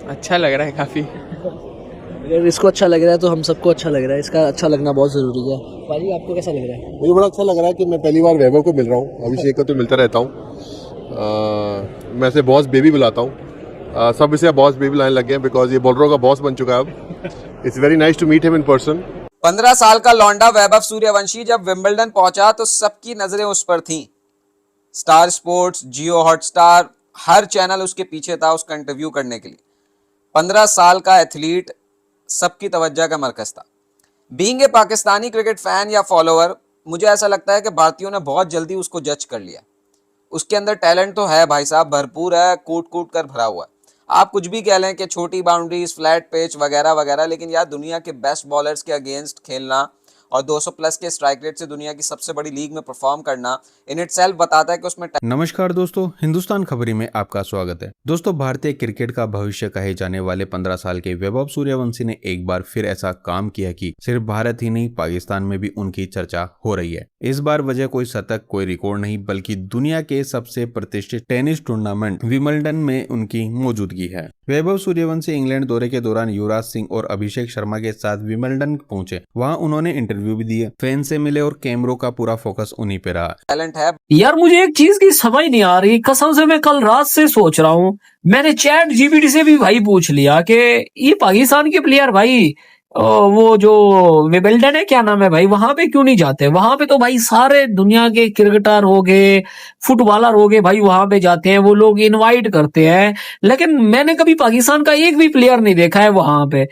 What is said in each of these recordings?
अच्छा लग रहा है काफ़ी। अगर इसको अच्छा लग रहा है तो हम सबको अच्छा लग रहा है, इसका अच्छा लगना बहुत ज़रूरी है। भाई आपको कैसा लग रहा है? मुझे बड़ा अच्छा लग रहा है कि मैं पहली बार वैभव को मिल रहा हूँ। अभिषेक को तो मिलता रहता हूँ, मैं इसे बॉस बेबी बुलाता हूँ। सब इसे बॉस बेबी लाने लग गए हैं बिकॉज ये बॉलरों का बॉस बन चुका है अब। It's very nice to meet him in person. 15 साल का लौंडा वैभव सूर्यवंशी जब विंबलडन पहुंचा तो सबकी नजरें उस पर थीं। स्टार स्पोर्ट्स, जियो हॉटस्टार, हर चैनल उसके पीछे था उसका इंटरव्यू करने के लिए। 15 साल का एथलीट सबकी तवज्जो का मरकज था। Being a Pakistani cricket fan या फॉलोअर, मुझे ऐसा लगता है कि भारतीयों ने बहुत जल्दी उसको जज कर लिया। उसके अंदर टैलेंट तो है भाई साहब, भरपूर है, कूट कूट कर भरा हुआ है। आप कुछ भी कह लें कि छोटी बाउंड्रीज, फ्लैट पिच वगैरह वगैरह, लेकिन यार दुनिया के बेस्ट बॉलर्स के अगेंस्ट खेलना और 200 प्लस के स्ट्राइक रेट से दुनिया की सबसे बड़ी लीग में परफॉर्म करना इन इटसेल्फ बताता है कि उसमें। नमस्कार दोस्तों, हिंदुस्तान खबरी में आपका स्वागत है। दोस्तों, भारतीय क्रिकेट का भविष्य कहे जाने वाले 15 साल के वैभव सूर्यवंशी ने एक बार फिर ऐसा काम किया कि सिर्फ भारत ही नहीं, पाकिस्तान में भी उनकी चर्चा हो रही है। इस बार वजह कोई शतक, कोई रिकॉर्ड नहीं, बल्कि दुनिया के सबसे प्रतिष्ठित टेनिस टूर्नामेंट विंबलडन में उनकी मौजूदगी है। वैभव सूर्यवंशी इंग्लैंड दौरे के दौरान युवराज सिंह और अभिषेक शर्मा के साथ विंबलडन पहुंचे। वहां उन्होंने इंटरव्यू भी दिए, फैन से मिले और कैमरों का पूरा फोकस उन्हीं पे रहा। टैलेंट है यार, मुझे एक चीज की समझ नहीं आ रही, कसम से मैं कल रात से सोच रहा हूँ। मैंने चैट जीपीटी से भी भाई पूछ लिया कि ये पाकिस्तान के प्लेयर भाई वो जो विंबलडन है, क्या नाम है भाई, वहां पे क्यों नहीं जाते? वहां पे तो भाई सारे दुनिया के क्रिकेटर हो गए, फुटबॉलर हो गए भाई, वहां पे जाते हैं, वो लोग इनवाइट करते हैं। लेकिन मैंने कभी पाकिस्तान का एक भी प्लेयर नहीं देखा है वहां पे।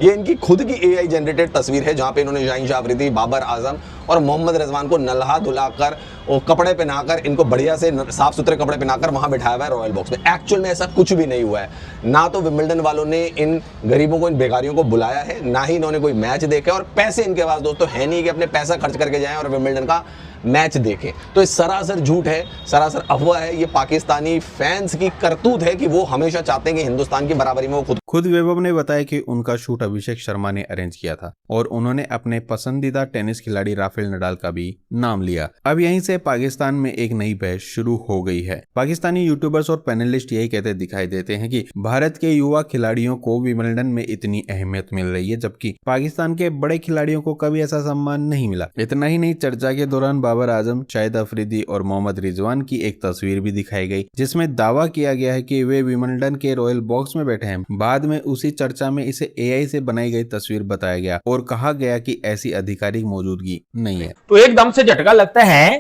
ये इनकी खुद की एआई जनरेटेड तस्वीर है जहां पे इन्होंने शाहीन शाह अफरीदी, बाबर आजम और मोहम्मद रिजवान को नल्हा धुलाकर और कपड़े पहनाकर, इनको बढ़िया से साफ सुथरे कपड़े पहनाकर वहां बिठाया हुआ है रॉयल बॉक्स में। एक्चुअल में ऐसा कुछ भी नहीं हुआ है। ना तो विंबलडन वालों ने इन गरीबों को, इन बेकारियों को बुलाया है, ना ही इन्होंने कोई मैच देखा, और पैसे इनके पास दोस्तों है नहीं कि अपने पैसा खर्च करके जाएं और विंबलडन का मैच देखें। तो ये सरासर झूठ है, सरासर अफवाह है। ये पाकिस्तानी फैंस की करतूत है कि वो हमेशा चाहते हैं कि हिंदुस्तान की बराबरी में वो खुद वैभव ने बताया कि उनका शूट अभिषेक शर्मा ने अरेंज किया था और उन्होंने अपने पसंदीदा टेनिस खिलाड़ी राफेल नडाल का भी नाम लिया। अब यहीं से पाकिस्तान में एक नई बहस शुरू हो गई है। पाकिस्तानी यूट्यूबर्स और पैनलिस्ट यही कहते दिखाई देते हैं कि भारत के युवा खिलाड़ियों को विंबलडन में इतनी अहमियत मिल रही है, जबकि पाकिस्तान के बड़े खिलाड़ियों को कभी ऐसा सम्मान नहीं मिला। इतना ही नहीं, चर्चा के दौरान बाबर आजम, शाहिद अफरीदी और मोहम्मद रिजवान की एक तस्वीर भी दिखाई गई, जिसमें दावा किया गया है कि वे विंबलडन के रॉयल बॉक्स में बैठे हैं। बाद में उसी चर्चा में इसे एआई से बनाई गई तस्वीर बताया गया और कहा गया कि ऐसी आधिकारिक मौजूदगी नहीं है। तो एकदम से झटका लगता है,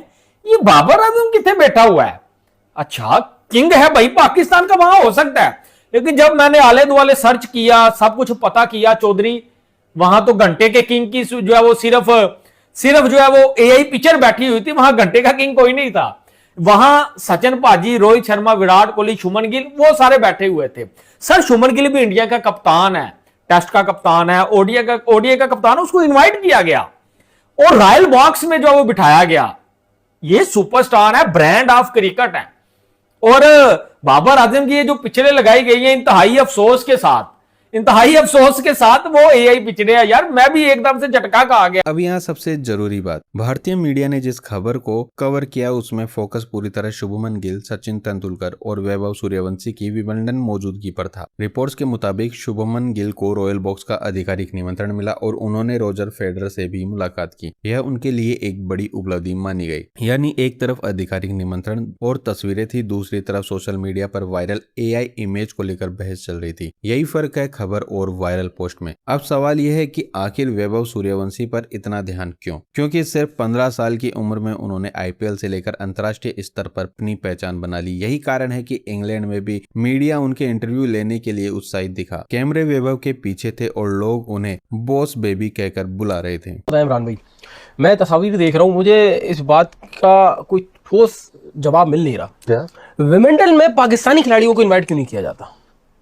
ये बाबर आजम कितने बैठा हुआ है? अच्छा, किंग है भाई पाकिस्तान का, वहां हो सकता है। लेकिन जब मैंने आले दुआले सर्च किया, सब कुछ पता किया चौधरी, वहां तो घंटे के किंग की जो है वो सिर्फ जो है वो एआई पिक्चर बैठी हुई थी, वहां घंटे का किंग कोई नहीं था। वहां सचिन पाजी, रोहित शर्मा, विराट कोहली, शुभमन गिल, वो सारे बैठे हुए थे। सर, शुभमन गिल भी इंडिया का कप्तान है, टेस्ट का कप्तान है, ओडीआई का कप्तान, उसको इनवाइट किया गया और रॉयल बॉक्स में जो वो बिठाया गया। ये सुपरस्टार है, ब्रांड ऑफ क्रिकेट है। और बाबर आजम की ये जो पिक्चरें लगाई गई हैं, इंतहाई अफसोस के साथ वो एआई पिक्चरें है। यार, मैं भी एकदम से झटका का आ गया। अब यहाँ सबसे जरूरी बात, भारतीय मीडिया ने जिस खबर को कवर किया उसमें फोकस पूरी तरह शुभमन गिल, सचिन तेंदुलकर और वैभव सूर्यवंशी की विंबलडन मौजूदगी पर था। रिपोर्ट्स के मुताबिक शुभमन गिल को रॉयल बॉक्स का आधिकारिक निमंत्रण मिला और उन्होंने रोजर फेडरर से भी मुलाकात की। यह उनके लिए एक बड़ी उपलब्धि मानी गई। यानी एक तरफ आधिकारिक निमंत्रण और तस्वीरें थी, दूसरी तरफ सोशल मीडिया पर वायरल एआई इमेज को लेकर बहस चल रही थी। यही फर्क है खबर और वायरल पोस्ट में। अब सवाल यह है कि आखिर वैभव सूर्यवंशी पर इतना ध्यान क्यों? क्योंकि सिर्फ 15 साल की उम्र में उन्होंने आईपीएल से लेकर अंतर्राष्ट्रीय स्तर पर अपनी पहचान बना ली। यही कारण है कि इंग्लैंड में भी मीडिया उनके इंटरव्यू लेने के लिए उत्साहित दिखा। कैमरे वैभव के पीछे थे और लोग उन्हें बॉस बेबी कहकर बुला रहे थे। इमरान भाई, मैं तस्वीर देख रहा हूँ, मुझे इस बात का कोई ठोस जवाब मिल नहीं रहा। विंबलडन में पाकिस्तानी खिलाड़ियों को इन्वाइट क्यों नहीं किया जाता?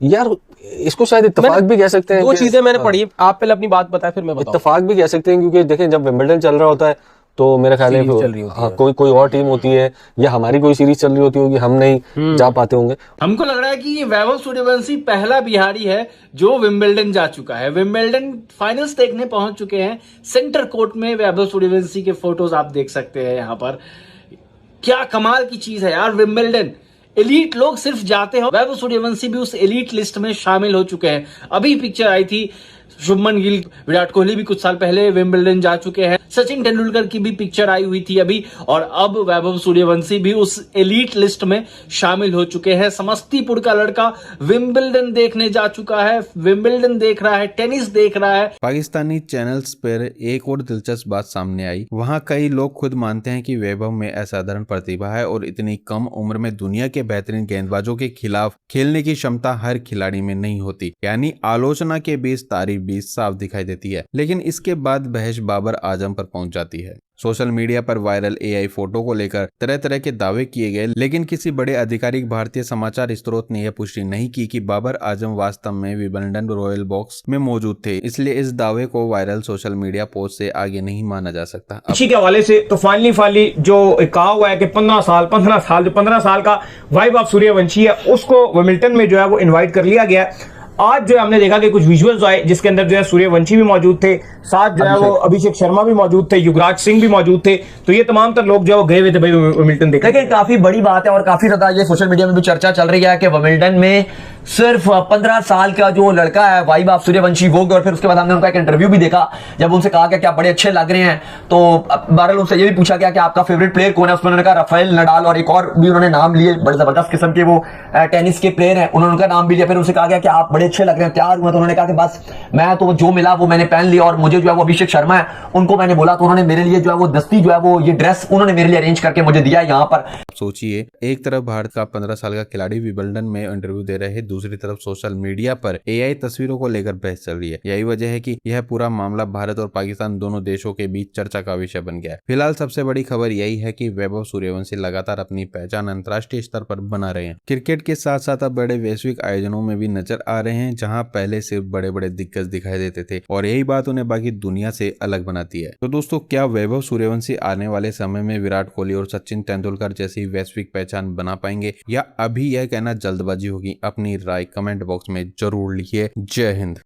यार, इसको शायद इत्तेफाक भी कह सकते हैं। दो चीजें मैंने पढ़ी, आप पहले अपनी बात बताएं फिर मैं बताऊं। इत्तेफाक भी कह सकते हैं, क्योंकि देखें जब विंबलडन चल रहा होता है तो मेरा ख्याल है हाँ, कोई और टीम होती है या हमारी कोई सीरीज चल रही होती होगी, हम नहीं जा पाते होंगे। हमको लग रहा है कि ये वैभव सूर्यवंशी पहला बिहारी है जो विंबलडन जा चुका है। विंबलडन फाइनल्स देखने पहुंच चुके हैं। सेंटर कोर्ट में वैभव सूर्यवंशी के फोटोज आप देख सकते हैं यहाँ पर। क्या कमाल की चीज है यार विंबलडन। एलीट लोग सिर्फ जाते हैं। वैभव सूर्यवंशी भी उस एलीट लिस्ट में शामिल हो चुके हैं। अभी पिक्चर आई थी शुभमन गिल, विराट कोहली भी कुछ साल पहले विंबलडन जा चुके हैं, सचिन तेंदुलकर की भी पिक्चर आई हुई थी अभी, और अब वैभव सूर्यवंशी भी उस एलीट लिस्ट में शामिल हो चुके हैं। समस्तीपुर का लड़का विंबलडन देखने जा चुका है, विंबलडन देख रहा है, टेनिस देख रहा है। पाकिस्तानी चैनल्स पर एक और दिलचस्प बात सामने आई। वहां कई लोग खुद मानते हैं कि वैभव में असाधारण प्रतिभा है और इतनी कम उम्र में दुनिया के बेहतरीन गेंदबाजों के खिलाफ खेलने की क्षमता हर खिलाड़ी में नहीं होती। यानी आलोचना के बीच तारीफ भी साफ दिखाई देती है, लेकिन इसके बाद बहस बाबर आजम पर पहुंच जाती है। सोशल मीडिया पर वायरल एआई फोटो को लेकर तरह तरह के दावे किए गए, लेकिन किसी बड़े आधिकारिक भारतीय समाचार स्रोत ने यह पुष्टि नहीं की कि बाबर आजम वास्तव में विंबलडन रॉयल बॉक्स में मौजूद थे। इसलिए इस दावे को वायरल सोशल मीडिया पोस्ट से आगे नहीं माना जा सकता। इसी के हवाले से तो फाइनली जो कहा हुआ है कि 15 साल का वैभव सूर्यवंशी है, उसको विंबलडन में जो है वो इन्वाइट कर लिया गया। आज जो है हमने देखा कि कुछ विजुअल्स आए जिसके अंदर जो है सूर्यवंशी भी मौजूद थे, साथ जो है वो अभिषेक शर्मा भी मौजूद थे, युवराज सिंह भी मौजूद थे। तो ये तमाम तर लोग जो है वो गए हुए थे भाई विंबलडन देखने। लेकिन काफी बड़ी बात है और काफी ज्यादा ये सोशल मीडिया में भी चर्चा चल रही है कि विंबलडन में सिर्फ 15 साल का जो लड़का है वैभव सूर्यवंशी वो गया। और फिर उसके बाद हमने उनका एक इंटरव्यू भी देखा, जब उनसे कहा कि आप बड़े अच्छे लग रहे हैं, तो बहरहाल उनसे ये भी पूछा गया कि आपका फेवरेट प्लेयर कौन है। उसमें उन्होंने कहा राफेल नडाल, और एक और भी उन्होंने नाम लिए, बड़े जबरदस्त किस्म के वो टेनिस के प्लेयर हैं, उन्होंने उनका नाम भी लिया। फिर उनसे कहा गया कि आप बड़े अच्छे लग रहे हैं, तैयार हुए? तो उन्होंने कहा कि बस मैं तो जो मिला वो मैंने पहन लिया, और मुझे जो है वो अभिषेक शर्मा है उनको मैंने बोला, तो उन्होंने मेरे लिए जो है वो दस्ती जो है वो ये ड्रेस उन्होंने मेरे लिए अरेंज करके मुझे दिया यहाँ पर। सोचिए, एक तरफ भारत का 15 साल का खिलाड़ी विंबलडन में इंटरव्यू दे रहे हैं, दूसरी तरफ सोशल मीडिया पर एआई तस्वीरों को लेकर बहस चल रही है। यही वजह है कि यह पूरा मामला भारत और पाकिस्तान दोनों देशों के बीच चर्चा का विषय बन गया है। फिलहाल सबसे बड़ी खबर यही है कि वैभव सूर्यवंशी लगातार अपनी पहचान अंतर्राष्ट्रीय स्तर पर बना रहे हैं। क्रिकेट के साथ साथ अब बड़े वैश्विक आयोजनों में भी नजर आ रहे हैं, जहां पहले सिर्फ बड़े बड़े दिग्गज दिखाई देते थे, और यही बात उन्हें बाकी दुनिया से अलग बनाती है। तो दोस्तों, क्या वैभव सूर्यवंशी आने वाले समय में विराट कोहली और सचिन तेंदुलकर जैसी वैश्विक पहचान बना पाएंगे, या अभी यह कहना जल्दबाजी होगी? अपनी राय कमेंट बॉक्स में जरूर लिखिए। जय हिंद।